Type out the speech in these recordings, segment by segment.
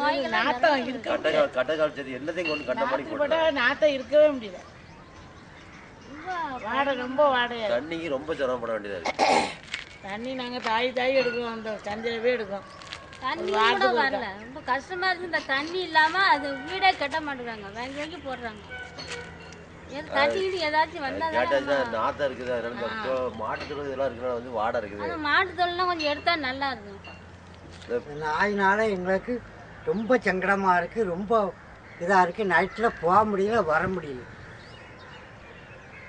நோய்கள் நாத்தம் இருக்க கட்டை காய்ச்சது எல்லாத்தையும் கொண்டு கண்ட மாதிரி போட்டா நாத்தம் இருக்கவே முடியல. வாடை ரொம்ப வாடையா தண்ணிக்கு ரொம்ப சிரமப்பட வேண்டியதா இருக்கு. தண்ணி நாங்க தாய் எடுக்கோம், அந்த சந்தையிலவே எடுக்கோம். தண்ணி கூட வரல, ரொம்ப கஷ்டமா இருக்கு. இந்த தண்ணி இல்லாம அது வீடே கட்ட மாட்டேங்கிறாங்க, வாங்கி போடுறாங்க. தண்ணி ஏதாச்சும் வந்தா நாத்தம் இருக்குது. அதனால மாட்டு தொழில் இதெல்லாம் இருக்கிறனால வந்து வாடை இருக்குது. அந்த மாட்டு தொழிலாம் கொஞ்சம் எடுத்தா நல்லா இருக்கும். நாயினால எங்களுக்கு ரொம்ப சங்கடமாக இருக்குது, ரொம்ப இதாக இருக்குது. நைட்டில் போக முடியல, வர முடியல.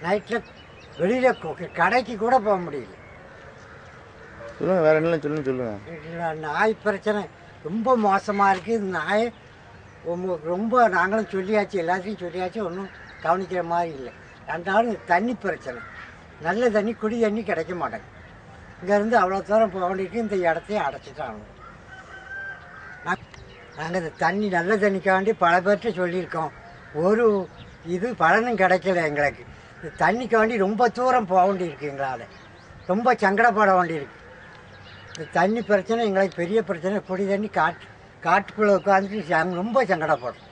நைட்டில் வெளியில் கடைக்கு கூட போக முடியல. சொல்லுங்க, வேற என்ன சொல்லுங்க. நாய் பிரச்சனை ரொம்ப மோசமாக இருக்குது. இந்த நாயை ரொம்ப நாங்களும் சொல்லியாச்சு, எல்லாத்தையும் சொல்லியாச்சு, ஒன்றும் கவனிக்கிற மாதிரி இல்லை. ரெண்டாவது தண்ணி பிரச்சனை, நல்ல தண்ணி குடி தண்ணி கிடைக்க மாட்டேங்க. இங்கேருந்து அவ்வளோ தூரம் போக வேண்டியிருக்கு, இந்த இடத்தையும் அடைச்சிட்டாங்க. நாங்கள் இந்த தண்ணி நல்ல தண்ணிக்காண்டி பல பேர்கிட்ட சொல்லியிருக்கோம், ஒரு இது பலனும் கிடைக்கல எங்களுக்கு. இந்த தண்ணிக்காண்டி ரொம்ப தூரம் போக வேண்டியிருக்கு, எங்களால் ரொம்ப சங்கடப்பட வேண்டியிருக்கு. இந்த தண்ணி பிரச்சனை எங்களுக்கு பெரிய பிரச்சனை. குடி தண்ணி காட்டுக்குள்ளே உட்காந்துட்டு ரொம்ப சங்கடப்படும்.